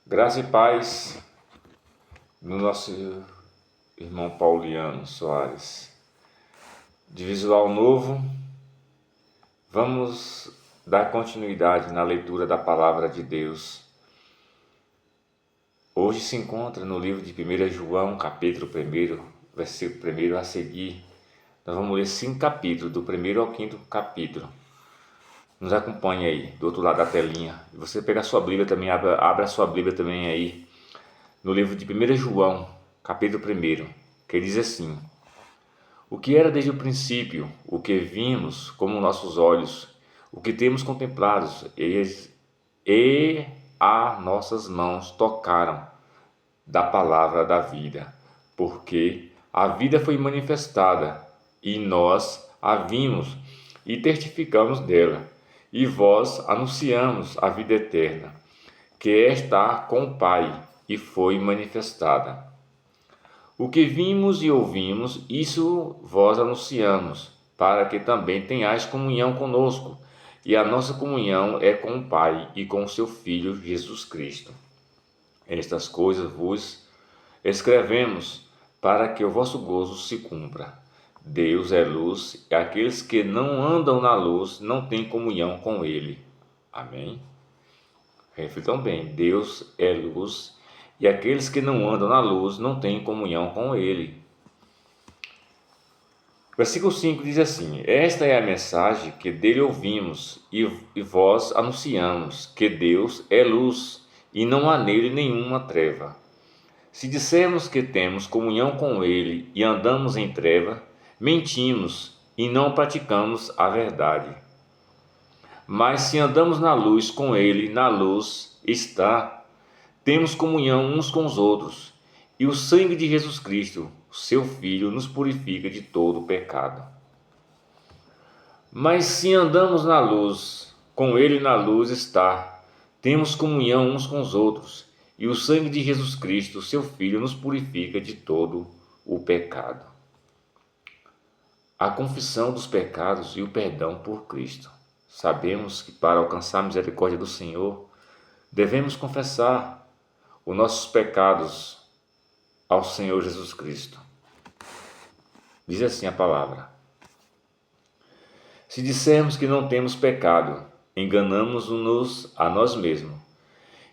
Graça e paz no nosso irmão Pauliano Soares. De Visual Novo, vamos dar continuidade na leitura da Palavra de Deus. Hoje se encontra no livro de 1 João, capítulo 1, versículo 1 a seguir. Nós vamos ler 5 capítulos, do 1º ao 5º capítulo. Nos acompanhe aí, do outro lado da telinha. Você pega a sua Bíblia também, abra a sua Bíblia também aí, no livro de 1 João, capítulo 1, que diz assim: O que era desde o princípio, o que vimos como nossos olhos, o que temos contemplado e a nossas mãos tocaram da palavra da vida, porque a vida foi manifestada e nós a vimos e testificamos dela, e vós anunciamos a vida eterna, que está com o Pai e foi manifestada. O que vimos e ouvimos, isso vós anunciamos, para que também tenhais comunhão conosco, e a nossa comunhão é com o Pai e com o seu Filho Jesus Cristo. Estas coisas vos escrevemos para que o vosso gozo se cumpra. Deus é luz, e aqueles que não andam na luz não têm comunhão com Ele. Amém? Reflitam bem, Deus é luz, e aqueles que não andam na luz não têm comunhão com Ele. Versículo 5 diz assim: Esta é a mensagem que dele ouvimos e vós anunciamos, que Deus é luz, e não há nele nenhuma treva. Se dissermos que temos comunhão com Ele e andamos em treva, mentimos e não praticamos a verdade. Mas se andamos na luz com Ele, na luz está, temos comunhão uns com os outros, e o sangue de Jesus Cristo, seu Filho, nos purifica de todo pecado. Mas se andamos na luz, com Ele na luz está, temos comunhão uns com os outros, e o sangue de Jesus Cristo, seu Filho, nos purifica de todo o pecado. A confissão dos pecados e o perdão por Cristo. Sabemos que para alcançar a misericórdia do Senhor, devemos confessar os nossos pecados ao Senhor Jesus Cristo. Diz assim a palavra: Se dissermos que não temos pecado, enganamos-nos a nós mesmos,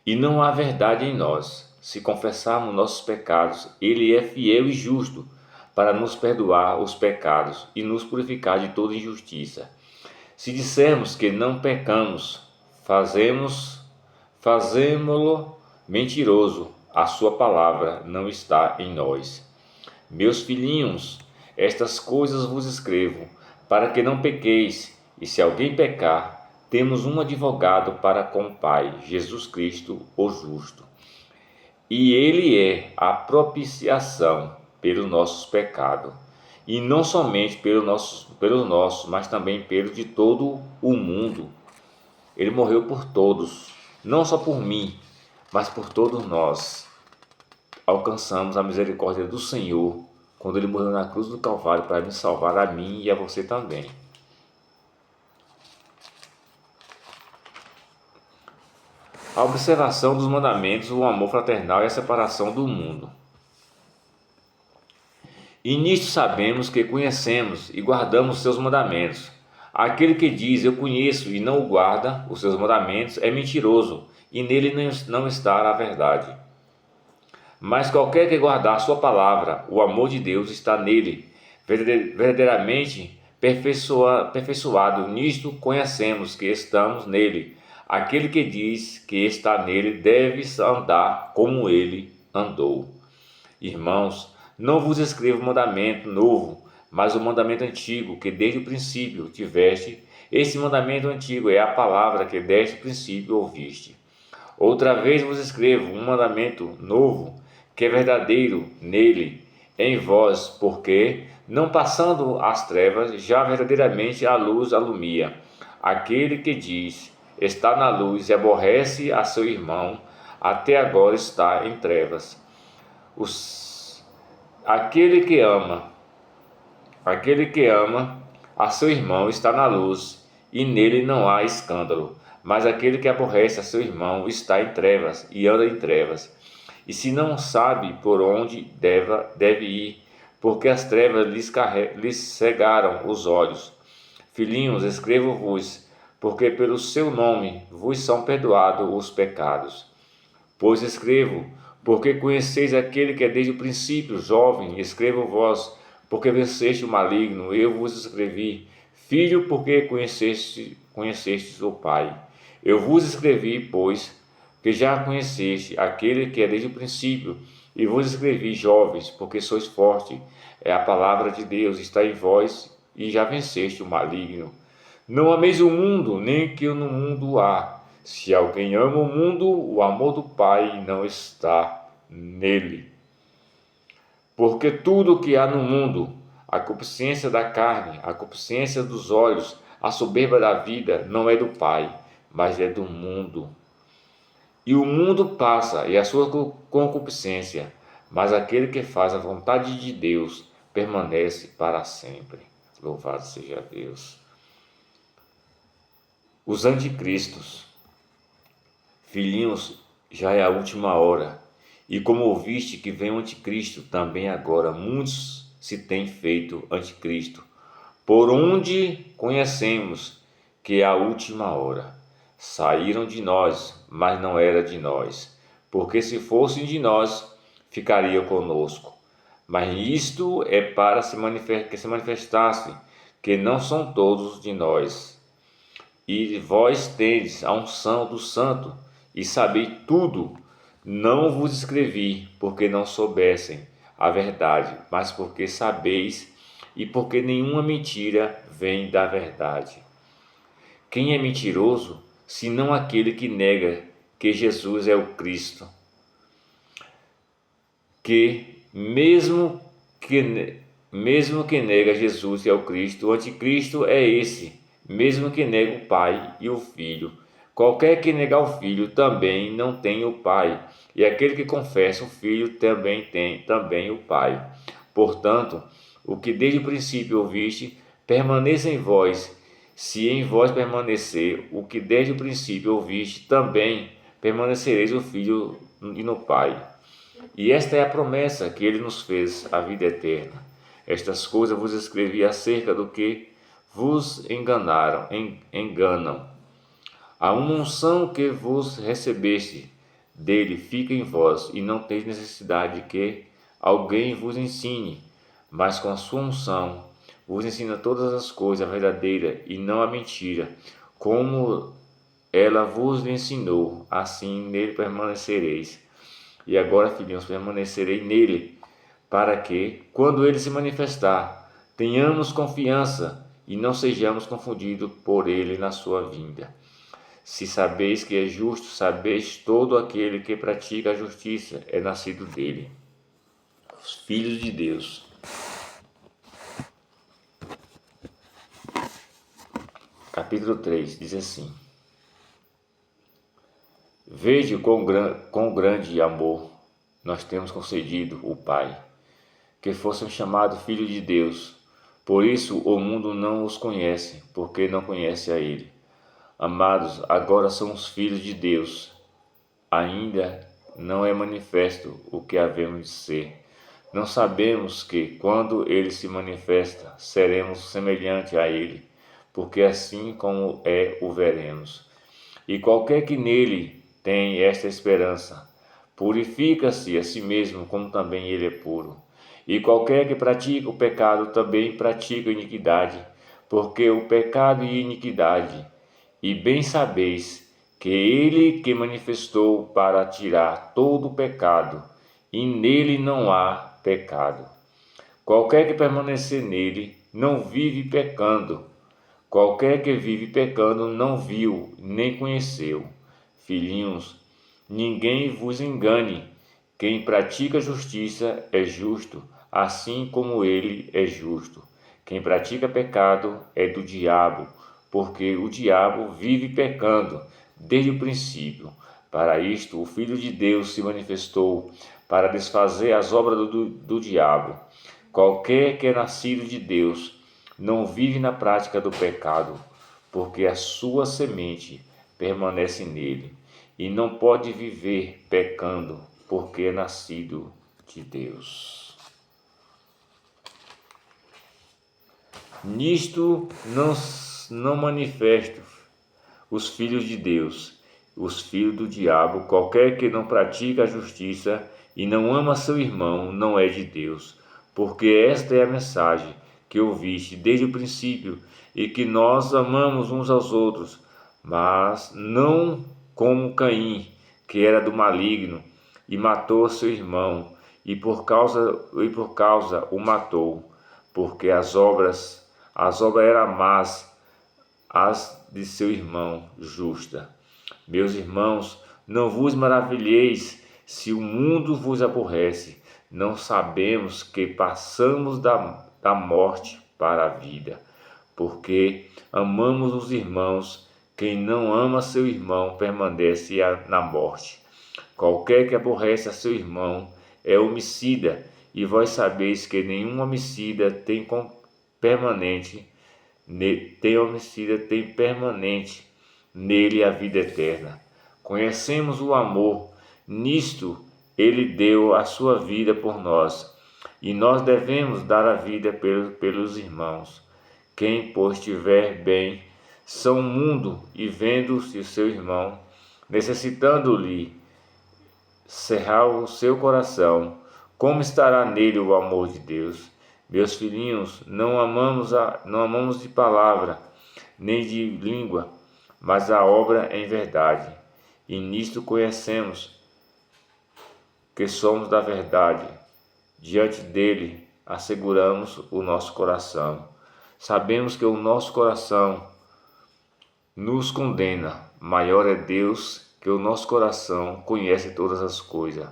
e não há verdade em nós. Se confessarmos nossos pecados, Ele é fiel e justo para nos perdoar os pecados e nos purificar de toda injustiça. Se dissermos que não pecamos, fazemo-lo mentiroso, a sua palavra não está em nós. Meus filhinhos, estas coisas vos escrevo, para que não pequeis, e se alguém pecar, temos um advogado para com o Pai, Jesus Cristo, o justo. E Ele é a propiciação pelos nossos pecados, e não somente pelos nossos, mas também pelos de todo o mundo. Ele morreu por todos, não só por mim, mas por todos nós. Alcançamos a misericórdia do Senhor quando Ele morreu na cruz do Calvário para me salvar a mim e a você também. A observação dos mandamentos, o amor fraternal e a separação do mundo. E nisto sabemos que conhecemos e guardamos os seus mandamentos. Aquele que diz eu conheço e não guarda os seus mandamentos é mentiroso, e nele não está a verdade. Mas qualquer que guardar a sua palavra, o amor de Deus está nele, verdadeiramente aperfeiçoado. Nisto conhecemos que estamos nele. Aquele que diz que está nele deve andar como ele andou. Irmãos, não vos escrevo mandamento novo, mas o mandamento antigo que desde o princípio tiveste. Esse mandamento antigo é a palavra que desde o princípio ouviste. Outra vez vos escrevo um mandamento novo, que é verdadeiro nele, em vós, porque, não passando as trevas, já verdadeiramente a luz alumia. Aquele que diz está na luz e aborrece a seu irmão, até agora está em trevas. Aquele que ama a seu irmão está na luz, e nele não há escândalo. Mas aquele que aborrece a seu irmão está em trevas e anda em trevas. E se não sabe por onde deve ir, porque as trevas lhes cegaram os olhos. Filhinhos, escrevo-vos, porque pelo seu nome vos são perdoados os pecados. Pois escrevo, porque conheceis aquele que é desde o princípio. Jovem, escrevo vós, porque venceste o maligno. Eu vos escrevi, filho, porque conhecestes o Pai. Eu vos escrevi, pois, que já conheceste aquele que é desde o princípio. E vos escrevi, jovens, porque sois fortes. É a palavra de Deus, está em vós, e já venceste o maligno. Não ameis o mundo, nem que no mundo há. Se alguém ama o mundo, o amor do Pai não está nele. Porque tudo o que há no mundo, a concupiscência da carne, a concupiscência dos olhos, a soberba da vida, não é do Pai, mas é do mundo. E o mundo passa, e a sua concupiscência, mas aquele que faz a vontade de Deus permanece para sempre. Louvado seja Deus. Os anticristos. Filhinhos, já é a última hora. E como ouviste que vem o anticristo, também agora muitos se têm feito anticristo. Por onde conhecemos que é a última hora. Saíram de nós, mas não era de nós. Porque se fossem de nós, ficariam conosco. Mas isto é para que se manifestasse que não são todos de nós. E vós tendes a unção do Santo, e sabei tudo. Não vos escrevi, porque não soubessem a verdade, mas porque sabeis, e porque nenhuma mentira vem da verdade. Quem é mentiroso, senão aquele que nega que Jesus é o Cristo? Mesmo que nega Jesus é o Cristo, o anticristo é esse, mesmo que nega o Pai e o Filho. Qualquer que negar o Filho também não tem o Pai, e aquele que confessa o Filho também tem o Pai. Portanto, o que desde o princípio ouviste, permaneça em vós. Se em vós permanecer o que desde o princípio ouviste, também permanecereis no Filho e no Pai. E esta é a promessa que ele nos fez, a vida eterna. Estas coisas vos escrevi acerca do que vos enganam. A unção que vos recebeste dele fica em vós, e não teis necessidade de que alguém vos ensine, mas com a sua unção vos ensina todas as coisas, a verdadeira e não a mentira, como ela vos ensinou, assim nele permanecereis. E agora, filhinhos, permanecerei nele, para que, quando ele se manifestar, tenhamos confiança e não sejamos confundidos por ele na sua vinda. Se sabeis que é justo, sabeis todo aquele que pratica a justiça é nascido dele. Os filhos de Deus. Capítulo 3 diz assim: Veja quão grande amor nós temos concedido o Pai, que fossem chamados filhos de Deus. Por isso o mundo não os conhece, porque não conhece a Ele. Amados, agora somos filhos de Deus. Ainda não é manifesto o que havemos de ser. Não sabemos que, quando Ele se manifesta, seremos semelhantes a Ele, porque assim como é, o veremos. E qualquer que nele tem esta esperança, purifica-se a si mesmo, como também ele é puro. E qualquer que pratica o pecado também pratica a iniquidade, porque o pecado e a iniquidade, e bem sabeis que ele que manifestou para tirar todo o pecado, e nele não há pecado. Qualquer que permanecer nele não vive pecando. Qualquer que vive pecando não viu, nem conheceu. Filhinhos, ninguém vos engane. Quem pratica justiça é justo, assim como ele é justo. Quem pratica pecado é do diabo, porque o diabo vive pecando desde o princípio. Para isto, o Filho de Deus se manifestou, para desfazer as obras do diabo. Qualquer que é nascido de Deus não vive na prática do pecado, porque a sua semente permanece nele e não pode viver pecando, porque é nascido de Deus. Nisto não manifestam os filhos de Deus, os filhos do diabo. Qualquer que não pratica a justiça e não ama seu irmão não é de Deus, porque esta é a mensagem que ouviste desde o princípio, e que nós amamos uns aos outros, mas não como Caim, que era do maligno e matou seu irmão, e por causa o matou, porque as obras eram más, as de seu irmão justa. Meus irmãos, não vos maravilheis se o mundo vos aborrece. Não sabemos que passamos da morte para a vida, porque amamos os irmãos. Quem não ama seu irmão permanece na morte. Qualquer que aborrece a seu irmão é homicida, e vós sabeis que nenhum homicida tem permanente nele a vida eterna. Conhecemos o amor, nisto ele deu a sua vida por nós, e nós devemos dar a vida pelos irmãos. Quem, pois, tiver bem são o mundo, e vendo-se o seu irmão, necessitando-lhe, cerrar o seu coração, como estará nele o amor de Deus? Meus filhinhos, não amamos de palavra, nem de língua, mas a obra em verdade. E nisto conhecemos que somos da verdade. Diante dele asseguramos o nosso coração. Sabemos que o nosso coração nos condena. Maior é Deus, que o nosso coração conhece todas as coisas.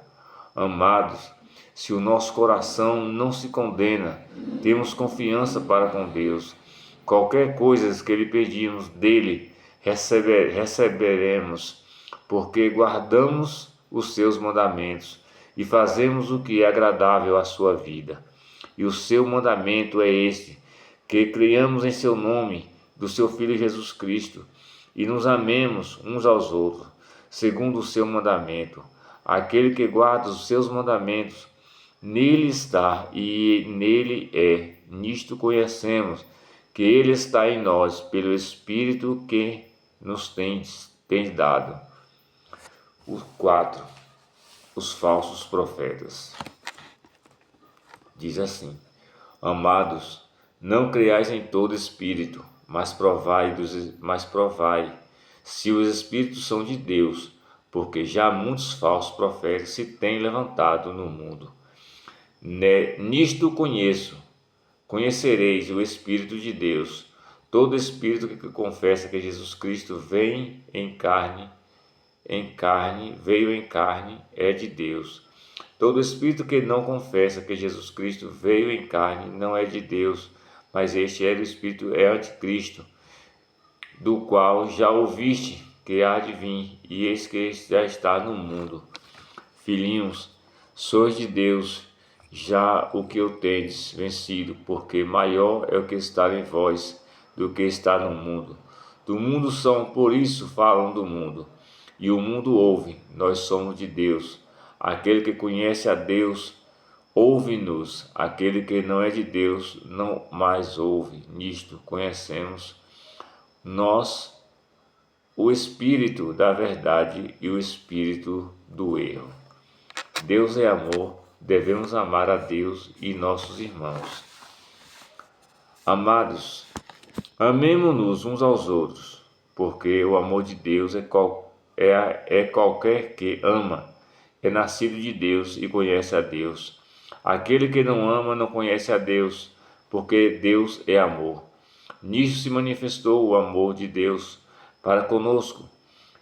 Amados, se o nosso coração não se condena, temos confiança para com Deus. Qualquer coisa que lhe pedimos dele, receberemos, porque guardamos os seus mandamentos e fazemos o que é agradável à sua vida. E o seu mandamento é este, que creiamos em seu nome, do seu Filho Jesus Cristo, e nos amemos uns aos outros, segundo o seu mandamento. Aquele que guarda os seus mandamentos, nele está e nele é. Nisto conhecemos que ele está em nós, pelo Espírito que nos tens dado. 4. Os falsos profetas. Diz assim: Amados, não creiais em todo espírito, mas provai se os espíritos são de Deus, porque já muitos falsos profetas se têm levantado no mundo. Nisto conhecereis o Espírito de Deus. Todo espírito que confessa que Jesus Cristo veio em carne, é de Deus. Todo espírito que não confessa que Jesus Cristo veio em carne não é de Deus, mas este é do espírito anticristo, do qual já ouviste que há de vir, e eis que já está no mundo. Filhinhos, sois de Deus, já o que eu tendes vencido, porque maior é o que está em vós do que está no mundo. Do mundo são, por isso falam do mundo, e o mundo ouve. Nós somos de Deus. Aquele que conhece a Deus ouve-nos, aquele que não é de Deus não mais ouve. Nisto conhecemos nós o espírito da verdade e o espírito do erro. Deus é amor, devemos amar a Deus e nossos irmãos. Amados, amemo-nos uns aos outros, porque o amor de Deus é qualquer que ama, é nascido de Deus e conhece a Deus. Aquele que não ama não conhece a Deus, porque Deus é amor. Nisto se manifestou o amor de Deus para conosco,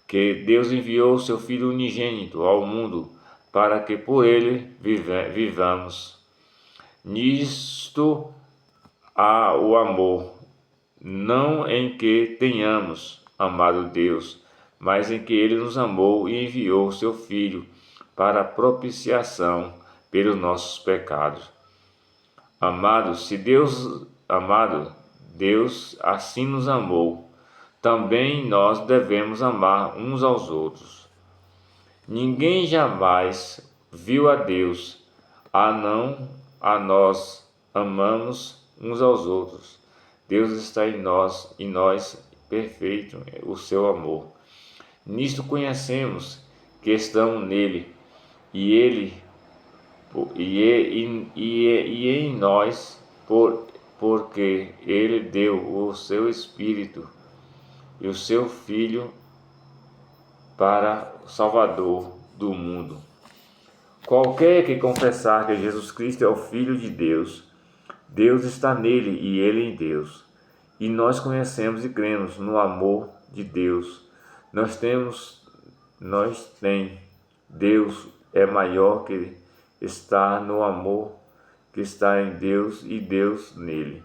que Deus enviou seu Filho unigênito ao mundo, para que por ele vivamos. Nisto há o amor, não em que tenhamos amado Deus, mas em que ele nos amou e enviou seu Filho para propiciação pelos nossos pecados. Deus assim nos amou, também nós devemos amar uns aos outros. Ninguém jamais viu a Deus, a nós amamos uns aos outros. Deus está em nós e nós perfeito o seu amor. Nisto conhecemos que estamos nele e ele e em nós, porque ele deu o seu Espírito e o seu Filho para o Salvador do mundo. Qualquer que confessar que Jesus Cristo é o Filho de Deus, Deus está nele e ele em Deus. E nós conhecemos e cremos no amor de Deus. Deus é maior que está no amor que está em Deus e Deus nele.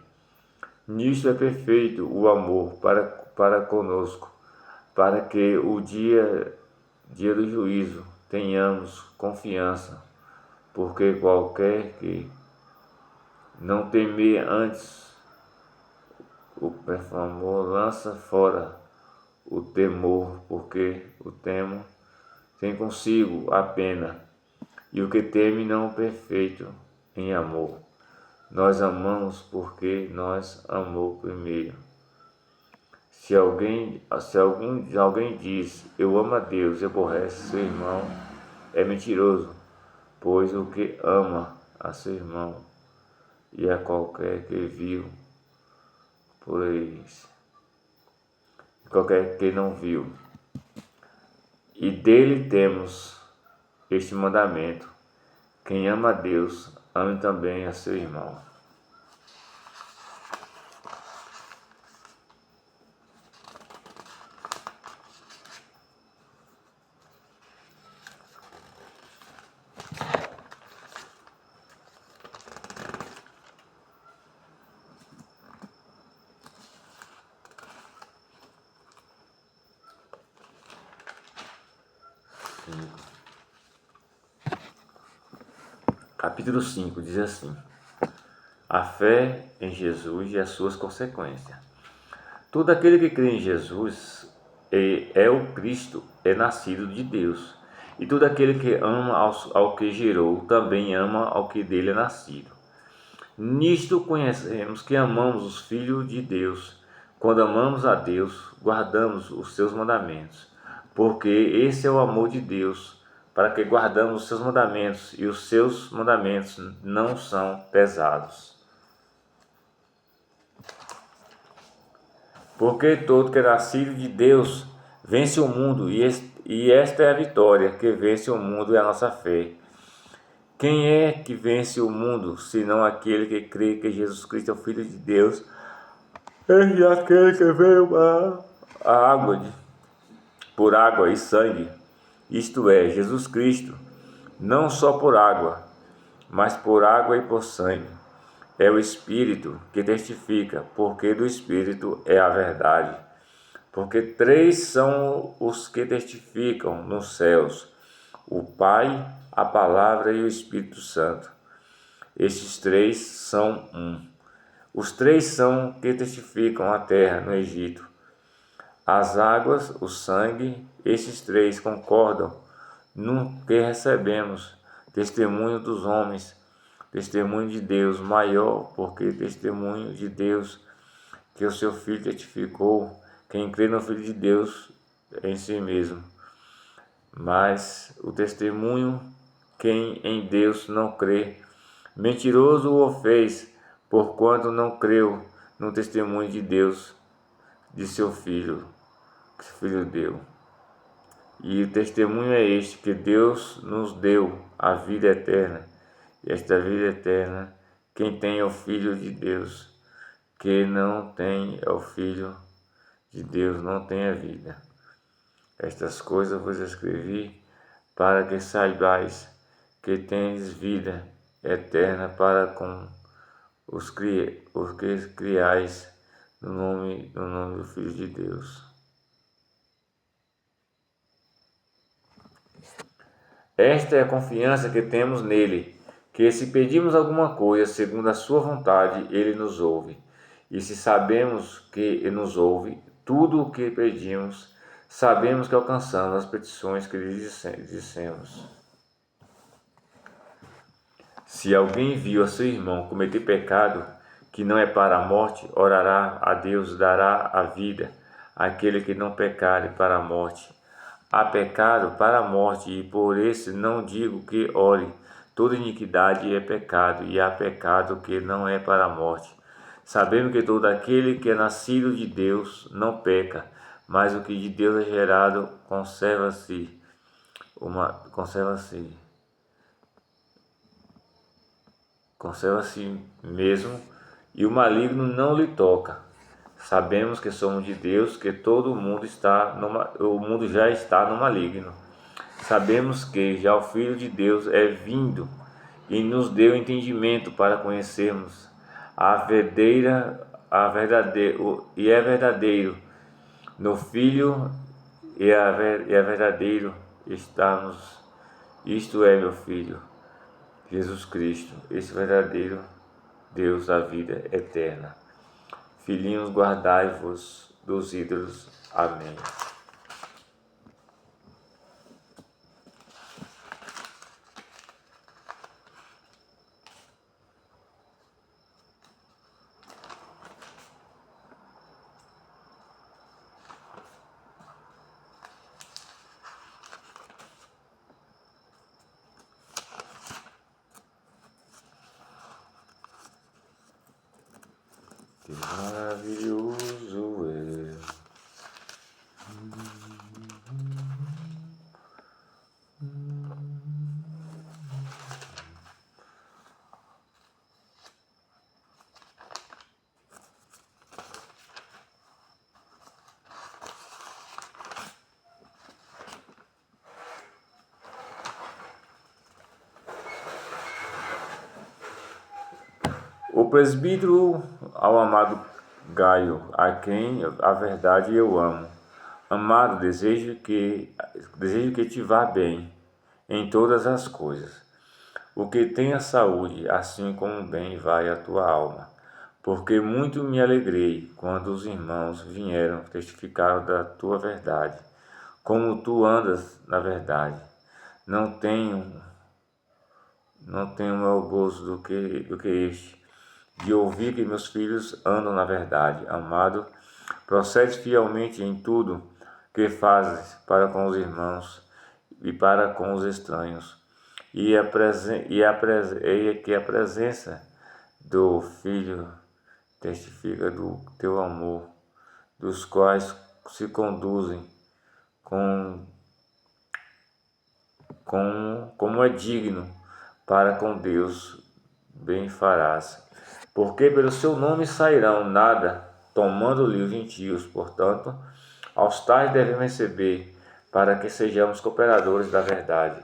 Nisto é perfeito o amor para conosco, para que o dia do juízo tenhamos confiança, porque qualquer que não temer antes o amor lança fora o temor, porque o temor tem consigo a pena, e o que teme não é perfeito em amor. Nós amamos porque nós amou primeiro. Se alguém diz, eu amo a Deus e aborrece seu irmão, é mentiroso, pois o que ama a seu irmão e a qualquer que viu por eles, qualquer que não viu. E dele temos este mandamento: quem ama a Deus, ame também a seu irmão. Capítulo 5 diz assim: a fé em Jesus e as suas consequências. Todo aquele que crê em Jesus é o Cristo, é nascido de Deus. E todo aquele que ama ao que gerou, também ama ao que dele é nascido. Nisto conhecemos que amamos os filhos de Deus. Quando amamos a Deus, guardamos os seus mandamentos. Porque esse é o amor de Deus, para que guardamos os seus mandamentos, e os seus mandamentos não são pesados. Porque todo que é nascido de Deus vence o mundo, e esta é a vitória que vence o mundo, é a nossa fé. Quem é que vence o mundo, senão aquele que crê que Jesus Cristo é o Filho de Deus? É aquele que veio por água e sangue, isto é, Jesus Cristo, não só por água, mas por água e por sangue. É o Espírito que testifica, porque do Espírito é a verdade. Porque três são os que testificam nos céus: o Pai, a Palavra e o Espírito Santo. Estes três são um. Os três são que testificam a terra no Egito. As águas, o sangue, estes três concordam no que recebemos. Testemunho dos homens, testemunho de Deus maior, porque testemunho de Deus que o seu Filho testificou. Quem crê no Filho de Deus é em si mesmo. Mas o testemunho, quem em Deus não crê, mentiroso o fez, porquanto não creu no testemunho de Deus, de seu Filho, que o Filho deu. E o testemunho é este, que Deus nos deu a vida eterna. E esta vida eterna, quem tem é o Filho de Deus. Quem não tem é o Filho de Deus, não tem a vida. Estas coisas vos escrevi para que saibais que tendes vida eterna para com os que criais no nome do Filho de Deus. Esta é a confiança que temos nele, que se pedimos alguma coisa segundo a sua vontade, ele nos ouve. E se sabemos que nos ouve, tudo o que pedimos, sabemos que alcançamos as petições que lhe dissemos. Se alguém viu a seu irmão cometer pecado que não é para a morte, orará a Deus, dará a vida àquele que não pecare para a morte. Há pecado para a morte, e por esse não digo que ore. Toda iniquidade é pecado, e há pecado que não é para a morte. Sabemos que todo aquele que é nascido de Deus não peca, mas o que de Deus é gerado conserva-se mesmo, e o maligno não lhe toca. Sabemos que somos de Deus, que todo o mundo o mundo já está no maligno. Sabemos que já o Filho de Deus é vindo e nos deu entendimento para conhecermos é verdadeiro no Filho é verdadeiro estamos. Isto é, meu Filho, Jesus Cristo, esse verdadeiro Deus da vida eterna. Filhinhos, guardai-vos dos ídolos. Amém. Que maravilhoso é. O presbítero ao amado Gaio, a quem a verdade eu amo. Amado, desejo que te vá bem em todas as coisas. O que tenha saúde, assim como bem vai a tua alma. Porque muito me alegrei quando os irmãos vieram testificar da tua verdade, como tu andas na verdade. Não tenho maior gozo do que este, de ouvir que meus filhos andam na verdade. Amado, procede fielmente em tudo que fazes para com os irmãos e para com os estranhos, e que a presença do Filho testifica do teu amor, dos quais se conduzem como é digno para com Deus, bem farás. Porque pelo seu nome sairão nada, tomando-lhe os gentios. Portanto, aos tais devemos receber, para que sejamos cooperadores da verdade.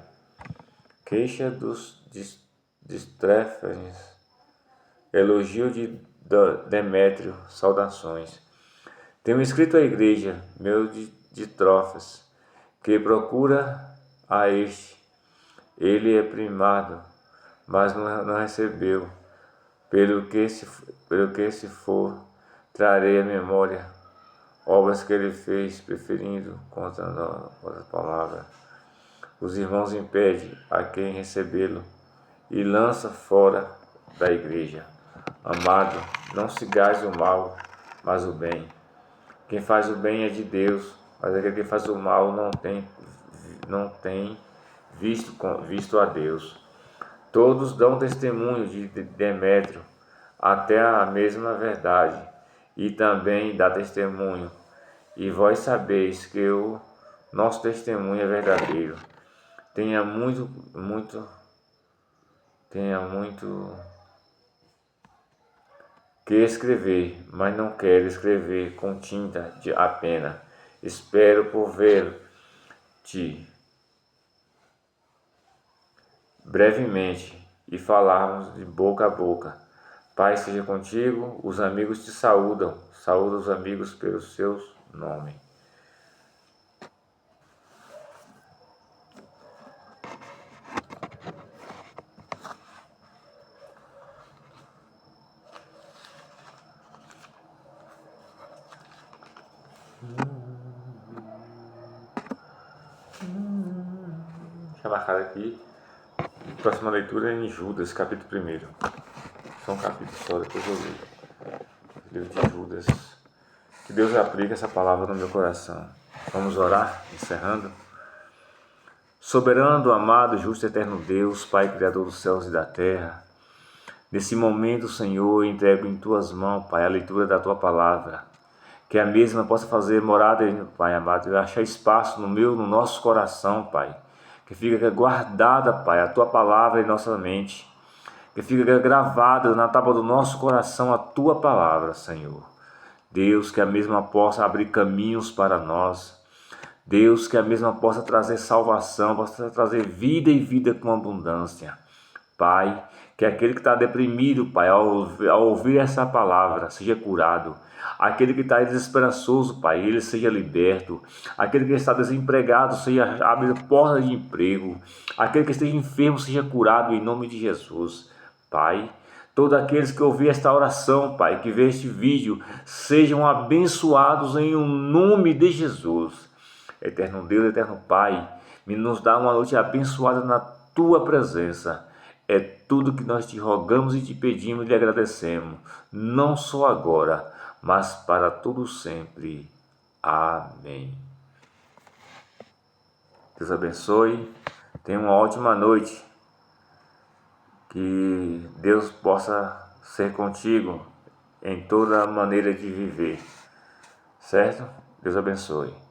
Queixa dos Distréfanes, elogio de Demétrio, saudações. Tenho escrito à igreja, meu de Trofas, que procura a este. Ele é primado, mas não recebeu. Pelo que se for, trarei à memória obras que ele fez, preferindo contra a palavra. Os irmãos impedem a quem recebê-lo e lança fora da igreja. Amado, não sigais o mal, mas o bem. Quem faz o bem é de Deus, mas aquele que faz o mal não tem visto a Deus. Todos dão testemunho de Demétrio, até a mesma verdade, e também dá testemunho. E vós sabeis que o nosso testemunho é verdadeiro. Tenha muito que escrever, mas não quero escrever com tinta a pena. Espero por ver-te brevemente e falarmos de boca a boca. Pai seja contigo, os amigos te saúdam. Saúda os amigos pelos seus nomes. marcado aqui. A próxima leitura é em Judas, capítulo 1. Só um capítulo só, depois eu leio. Livro de Judas. Que Deus aplique essa palavra no meu coração. Vamos orar, encerrando. Soberano, amado, justo e eterno Deus, Pai Criador dos céus e da terra, nesse momento, Senhor, entrego em Tuas mãos, Pai, a leitura da Tua palavra, que a mesma possa fazer morada, Pai amado, e achar espaço no nosso coração, Pai, que fica guardada, Pai, a Tua palavra em nossa mente, que fica gravada na tábua do nosso coração a Tua palavra, Senhor. Deus, que a mesma possa abrir caminhos para nós. Deus, que a mesma possa trazer salvação, possa trazer vida e vida com abundância. Pai, que aquele que está deprimido, Pai, ao ouvir essa palavra, seja curado. Aquele que está desesperançoso, Pai, ele seja liberto. Aquele que está desempregado, seja abrido porta de emprego. Aquele que esteja enfermo, seja curado em nome de Jesus. Pai, todos aqueles que ouvir esta oração, Pai, que vê este vídeo, sejam abençoados em um nome de Jesus. Eterno Deus, eterno Pai, me nos dá uma noite abençoada na Tua presença. É tudo que nós te rogamos e te pedimos e lhe agradecemos, não só agora, mas para todo sempre. Amém. Deus abençoe, tenha uma ótima noite, que Deus possa ser contigo em toda maneira de viver, certo? Deus abençoe.